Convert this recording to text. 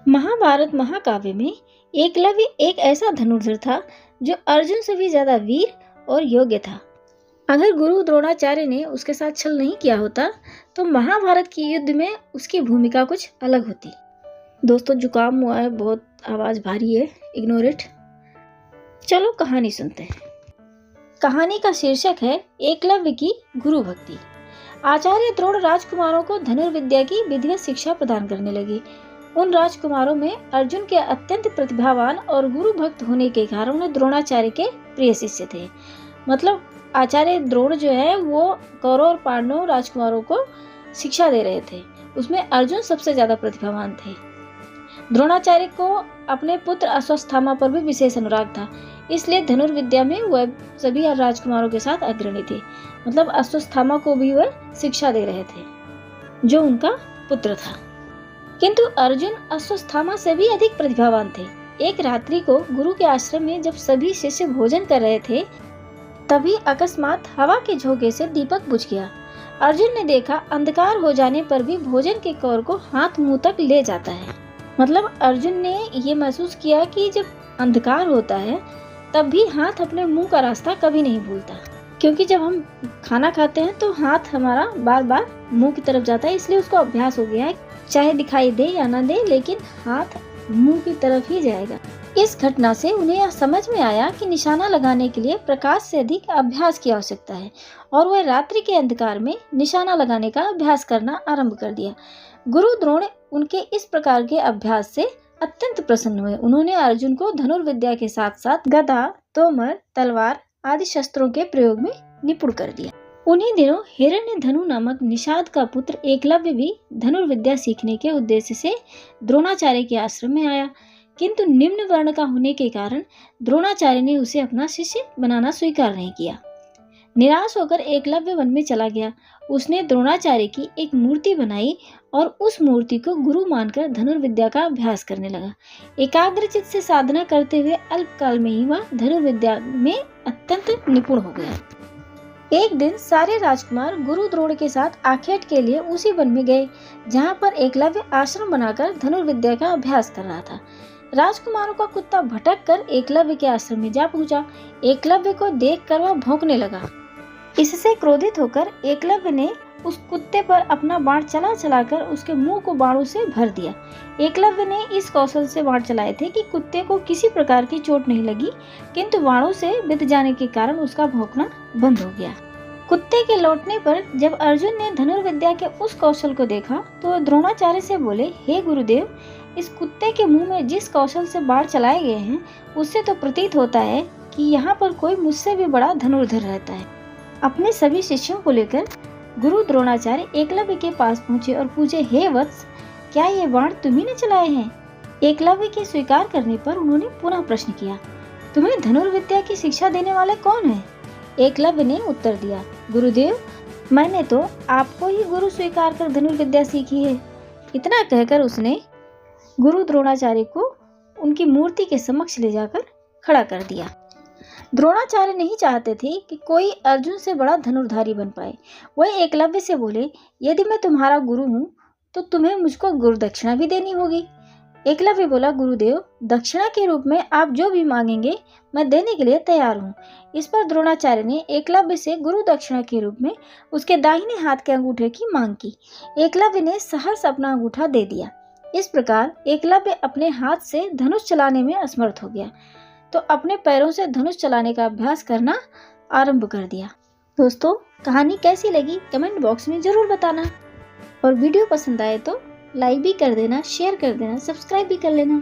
महाभारत महाकाव्य में एकलव्य एक ऐसा धनुर्धर था जो अर्जुन से भी ज्यादा वीर और योग्य था। अगर गुरु द्रोणाचार्य ने उसके साथ छल नहीं किया होता तो महाभारत के युद्ध में उसकी भूमिका कुछ अलग होती। दोस्तों जुकाम हुआ है, बहुत आवाज भारी है, इग्नोर इट। चलो कहानी सुनते हैं। कहानी का शीर्षक है एकलव्य की गुरु भक्ति। आचार्य द्रोण राजकुमारों को धनुर्विद्या की विधिवत शिक्षा प्रदान करने लगे। उन राजकुमारों में अर्जुन के अत्यंत प्रतिभावान और गुरु भक्त होने के कारण उन्हें द्रोणाचार्य के प्रिय शिष्य थे। मतलब आचार्य द्रोण जो है वो कौरव और पांडव राजकुमारों को शिक्षा दे रहे थे, उसमें अर्जुन सबसे ज्यादा प्रतिभावान थे। द्रोणाचार्य को अपने पुत्र अश्वत्थामा पर भी विशेष अनुराग था, इसलिए धनुर्विद्या में वह सभी राजकुमारों के साथ अग्रणी थे। मतलब अश्वत्थामा को भी वह शिक्षा दे रहे थे जो उनका पुत्र था। किंतु अर्जुन अश्वत्थामा से भी अधिक प्रतिभावान थे। एक रात्रि को गुरु के आश्रम में जब सभी शिष्य भोजन कर रहे थे तभी अकस्मात हवा के झोंके से दीपक बुझ गया। अर्जुन ने देखा अंधकार हो जाने पर भी भोजन के कौर को हाथ मुंह तक ले जाता है। मतलब अर्जुन ने ये महसूस किया कि जब अंधकार होता है तब भी हाथ अपने मुंह का रास्ता कभी नहीं भूलता, क्योंकि जब हम खाना खाते हैं तो हाथ हमारा बार बार मुंह की तरफ जाता है, इसलिए उसको अभ्यास हो गया है, चाहे दिखाई दे या ना दे लेकिन हाथ मुंह की तरफ ही जाएगा। इस घटना से उन्हें यह समझ में आया कि निशाना लगाने के लिए प्रकाश से अधिक अभ्यास की आवश्यकता है और वह रात्रि के अंधकार में निशाना लगाने का अभ्यास करना आरंभ कर दिया। गुरु द्रोण उनके इस प्रकार के अभ्यास से अत्यंत प्रसन्न हुए। उन्होंने अर्जुन को धनुर्विद्या के साथ साथ गदा, तोमर, तलवार आदि शस्त्रों के प्रयोग में निपुण कर दिया। उन्हीं दिनों हिरण्यधनु नामक निषाद का पुत्र एकलव्य भी धनुर्विद्या सीखने के उद्देश्य से द्रोणाचार्य के आश्रम में आया, किंतु निम्न वर्ण का होने के कारण द्रोणाचार्य ने उसे अपना शिष्य बनाना स्वीकार नहीं किया। निराश होकर एकलव्य वन में चला गया। उसने द्रोणाचार्य की एक मूर्ति बनाई और उस मूर्ति को गुरु मानकर धनुर्विद्या का अभ्यास करने लगा। एकाग्रचित से साधना करते हुए अल्पकाल में ही वह धनुर्विद्या में अत्यंत निपुण हो गया। एक दिन सारे राजकुमार गुरु द्रोण के साथ आखेट के लिए उसी वन में गए जहाँ पर एकलव्य आश्रम बनाकर धनुर्विद्या का अभ्यास कर रहा था। राजकुमारों का कुत्ता भटक कर एकलव्य के आश्रम में जा पहुंचा। एकलव्य को देखकर वह भौंकने लगा। इससे क्रोधित होकर एकलव्य ने उस कुत्ते पर अपना बाण चलाकर उसके मुंह को बाणों से भर दिया। एकलव्य ने इस कौशल से बाण चलाए थे कि कुत्ते को किसी प्रकार की चोट नहीं लगी, किंतु बाणों से बिध जाने के कारण उसका भौंकना बंद हो गया। कुत्ते के लौटने पर जब अर्जुन ने धनुर्विद्या के उस कौशल को देखा तो द्रोणाचार्य से बोले, हे गुरुदेव, इस कुत्ते के मुंह में जिस कौशल से बाण चलाए गए हैं उससे तो प्रतीत होता है कि यहाँ पर कोई मुझसे भी बड़ा धनुर्धर रहता है। अपने सभी शिष्यों को लेकर गुरु द्रोणाचार्य एकलव्य के पास पहुंचे और पूछे, हे वत्स, क्या ये बाण तुम्ही ने चलाए हैं? एकलव्य के स्वीकार करने पर उन्होंने पुनः प्रश्न किया, तुम्हें धनुर्विद्या की शिक्षा देने वाले कौन है? एकलव्य ने उत्तर दिया, गुरुदेव, मैंने तो आपको ही गुरु स्वीकार कर धनुर्विद्या सीखी है। इतना कहकर उसने गुरु द्रोणाचार्य को उनकी मूर्ति के समक्ष ले जाकर खड़ा कर दिया। द्रोणाचार्य नहीं चाहते थे कि कोई अर्जुन से बड़ा धनुर्धारी बन पाए। वह एकलव्य से बोले, यदि मैं तुम्हारा गुरु हूँ तो तुम्हें मुझको गुरु दक्षिणा भी देनी होगी। एकलव्य बोला, गुरुदेव, दक्षिणा के रूप में आप जो भी मांगेंगे मैं देने के लिए तैयार हूँ। इस पर द्रोणाचार्य ने एकलव्य से गुरु दक्षिणा के रूप में उसके दाहिने हाथ के अंगूठे की मांग की। एकलव्य ने सहर्ष अपना अंगूठा दे दिया। इस प्रकार एकलव्य अपने हाथ से धनुष चलाने में असमर्थ हो गया तो अपने पैरों से धनुष चलाने का अभ्यास करना आरंभ कर दिया। दोस्तों कहानी कैसी लगी कमेंट बॉक्स में जरूर बताना और वीडियो पसंद आए तो लाइक भी कर देना, शेयर कर देना, सब्सक्राइब भी कर लेना।